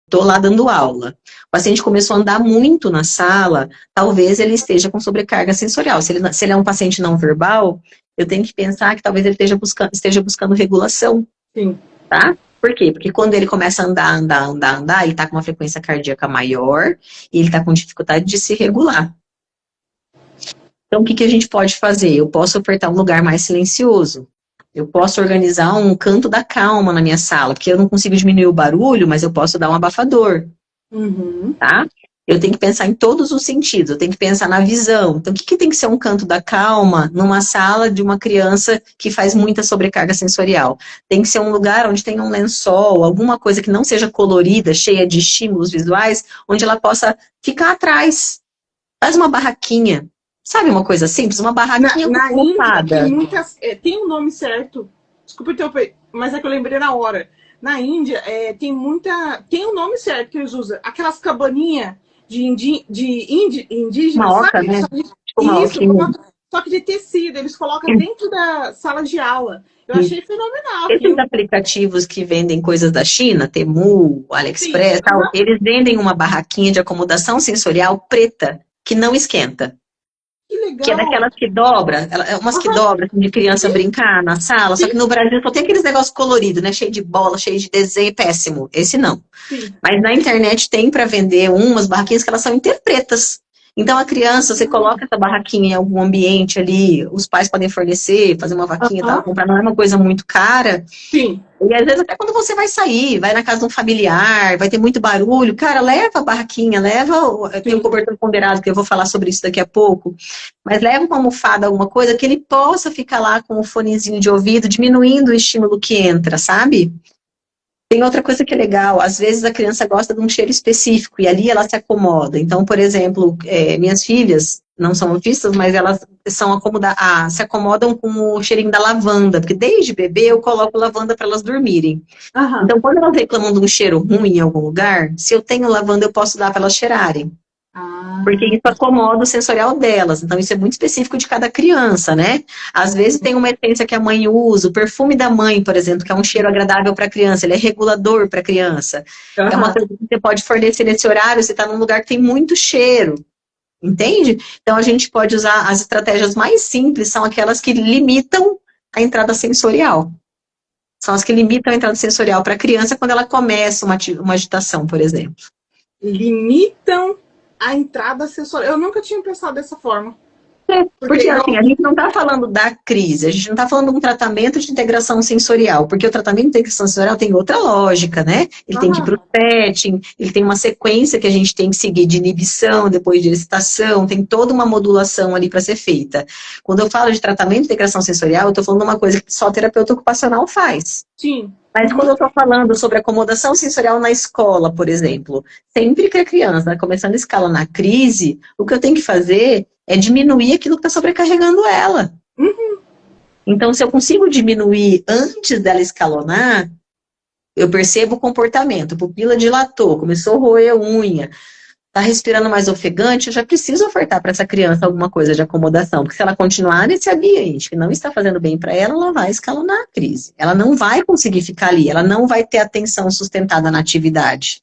estou lá dando aula. O paciente começou a andar muito na sala, talvez ele esteja com sobrecarga sensorial. Se ele é um paciente não verbal, eu tenho que pensar que talvez ele esteja buscando regulação. Sim. Tá? Por quê? Porque quando ele começa a andar, ele está com uma frequência cardíaca maior e ele está com dificuldade de se regular. Então, o que a gente pode fazer? Eu posso ofertar um lugar mais silencioso. Eu posso organizar um canto da calma na minha sala, porque eu não consigo diminuir o barulho, mas eu posso dar um abafador. Tá? Eu tenho que pensar em todos os sentidos, eu tenho que pensar na visão. Então, o que tem que ser um canto da calma numa sala de uma criança que faz muita sobrecarga sensorial? Tem que ser um lugar onde tem um lençol, alguma coisa que não seja colorida, cheia de estímulos visuais, onde ela possa ficar atrás. Faz uma barraquinha. Sabe uma coisa simples? Uma barraquinha na ocupada. Índia, tem um nome certo. Desculpa interromper, mas é que eu lembrei na hora. Na Índia, tem um nome certo que eles usam. Aquelas cabaninhas de indígena, Uma oca, sabe? né? Só que de tecido. Eles colocam dentro da sala de aula. Eu achei fenomenal. Esses aplicativos que vendem coisas da China, Temu, AliExpress, tal, eles vendem uma barraquinha de acomodação sensorial preta, que não esquenta. Que legal. Que é daquelas que dobra, umas que dobra, assim, de criança brincar na sala, só que no Brasil só tem aqueles negócios coloridos, né? Cheio de bola, cheio de desenho, péssimo. Esse não. Sim. Mas na internet tem para vender umas barraquinhas que elas são inteiras pretas. Então a criança, você coloca essa barraquinha em algum ambiente ali, os pais podem fornecer, fazer uma vaquinha, tá? Comprar, não é uma coisa muito cara. Sim. E às vezes até quando você vai sair, vai na casa de um familiar, vai ter muito barulho, cara, leva a barraquinha, tem um cobertor ponderado, que eu vou falar sobre isso daqui a pouco, mas leva uma almofada, alguma coisa, que ele possa ficar lá com o fonezinho de ouvido, diminuindo o estímulo que entra, sabe? Tem outra coisa que é legal, às vezes a criança gosta de um cheiro específico e ali ela se acomoda. Então, por exemplo, minhas filhas não são autistas, mas elas se acomodam com o cheirinho da lavanda, porque desde bebê eu coloco lavanda para elas dormirem. Então, quando elas reclamam de um cheiro ruim em algum lugar, se eu tenho lavanda eu posso dar para elas cheirarem. Porque isso acomoda o sensorial delas. Então, isso é muito específico de cada criança, né? Às vezes tem uma essência que a mãe usa, o perfume da mãe, por exemplo, que é um cheiro agradável para a criança, ele é regulador para a criança. É uma coisa que você pode fornecer nesse horário, você está num lugar que tem muito cheiro. Entende? Então, a gente pode usar as estratégias mais simples, são aquelas que limitam a entrada sensorial. São as que limitam a entrada sensorial para a criança quando ela começa uma agitação, por exemplo. Limitam a entrada sensorial. Eu nunca tinha pensado dessa forma. Porque assim, a gente não está falando da crise, a gente não está falando de um tratamento de integração sensorial, porque o tratamento de integração sensorial tem outra lógica, né? Ele tem que ir para o setting, ele tem uma sequência que a gente tem que seguir de inibição, depois de excitação, tem toda uma modulação ali para ser feita. Quando eu falo de tratamento de integração sensorial, eu estou falando de uma coisa que só o terapeuta ocupacional faz. Sim. Mas quando eu estou falando sobre acomodação sensorial na escola, por exemplo, sempre que a criança está começando a escalar na crise, o que eu tenho que fazer é diminuir aquilo que está sobrecarregando ela. Então, se eu consigo diminuir antes dela escalonar, eu percebo o comportamento, a pupila dilatou, começou a roer unha, está respirando mais ofegante, eu já preciso ofertar para essa criança alguma coisa de acomodação, porque se ela continuar nesse ambiente que não está fazendo bem para ela, ela vai escalonar a crise. Ela não vai conseguir ficar ali, ela não vai ter atenção sustentada na atividade.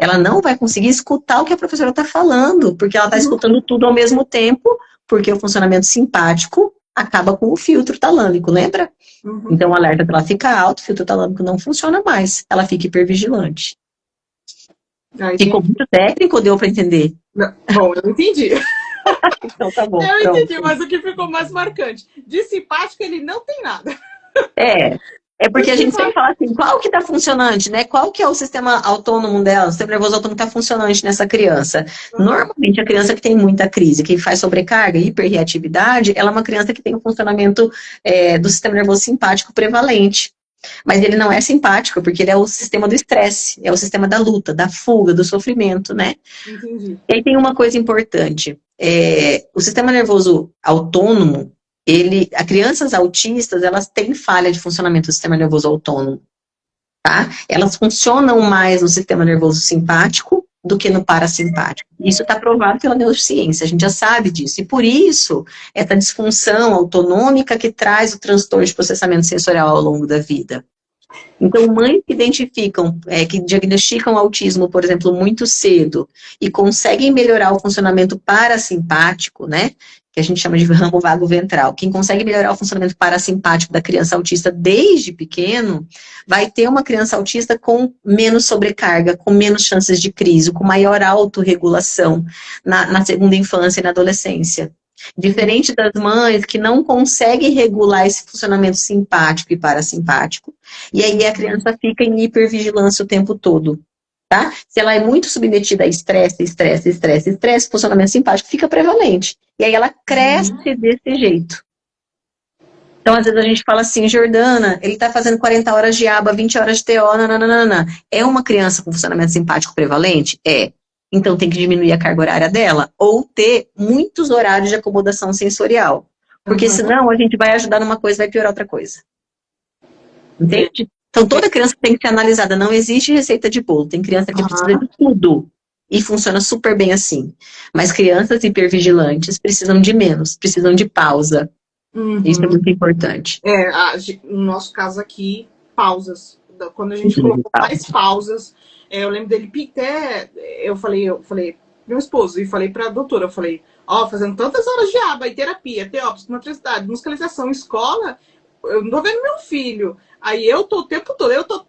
Ela não vai conseguir escutar o que a professora está falando, porque ela está escutando tudo ao mesmo tempo, porque o funcionamento simpático acaba com o filtro talâmico, lembra? Então o alerta dela fica alto, o filtro talâmico não funciona mais, ela fica hipervigilante. Ficou muito técnico, deu para entender? Não. Bom, eu entendi. Então tá bom. Eu entendi, mas o que ficou mais marcante? De simpático ele não tem nada. É porque a gente sempre fala assim, qual que tá funcionante, né? Qual que é o sistema autônomo dela, o sistema nervoso autônomo que tá funcionante nessa criança? Normalmente a criança que tem muita crise, que faz sobrecarga, hiperreatividade, ela é uma criança que tem um funcionamento do sistema nervoso simpático prevalente. Mas ele não é simpático, porque ele é o sistema do estresse, é o sistema da luta, da fuga, do sofrimento, né? Entendi. E aí tem uma coisa importante, o sistema nervoso autônomo, as crianças autistas, elas têm falha de funcionamento do sistema nervoso autônomo, tá? Elas funcionam mais no sistema nervoso simpático do que no parasimpático. Isso está provado pela neurociência, a gente já sabe disso. E por isso, essa disfunção autonômica que traz o transtorno de processamento sensorial ao longo da vida. Então, mães que identificam, que diagnosticam autismo, por exemplo, muito cedo e conseguem melhorar o funcionamento parasimpático, né? Que a gente chama de ramo vago ventral. Quem consegue melhorar o funcionamento parasimpático da criança autista desde pequeno, vai ter uma criança autista com menos sobrecarga, com menos chances de crise, com maior autorregulação na segunda infância e na adolescência. Diferente das mães que não conseguem regular esse funcionamento simpático e parasimpático, e aí a criança fica em hipervigilância o tempo todo, tá? Se ela é muito submetida a estresse, estresse, estresse, estresse, o funcionamento simpático fica prevalente. E aí ela cresce desse jeito. Então, às vezes a gente fala assim, Jordana, ele tá fazendo 40 horas de aba, 20 horas de TO, nananana. É uma criança com funcionamento simpático prevalente? É. Então tem que diminuir a carga horária dela, ou ter muitos horários de acomodação sensorial. Porque senão a gente vai ajudar numa coisa e vai piorar outra coisa. Entende? Então toda criança tem que ser analisada. Não existe receita de bolo. Tem criança que precisa de tudo. E funciona super bem assim. Mas crianças hipervigilantes precisam de menos, precisam de pausa. Isso é muito importante. No nosso caso aqui, pausas. Quando a gente colocou mais pausas, eu lembro dele até. Eu falei, meu esposo, e falei pra doutora, eu falei, fazendo tantas horas de aba e terapia, TO, psicomotricidade, musicalização, escola, eu não tô vendo meu filho. Aí eu tô o tempo todo, eu tô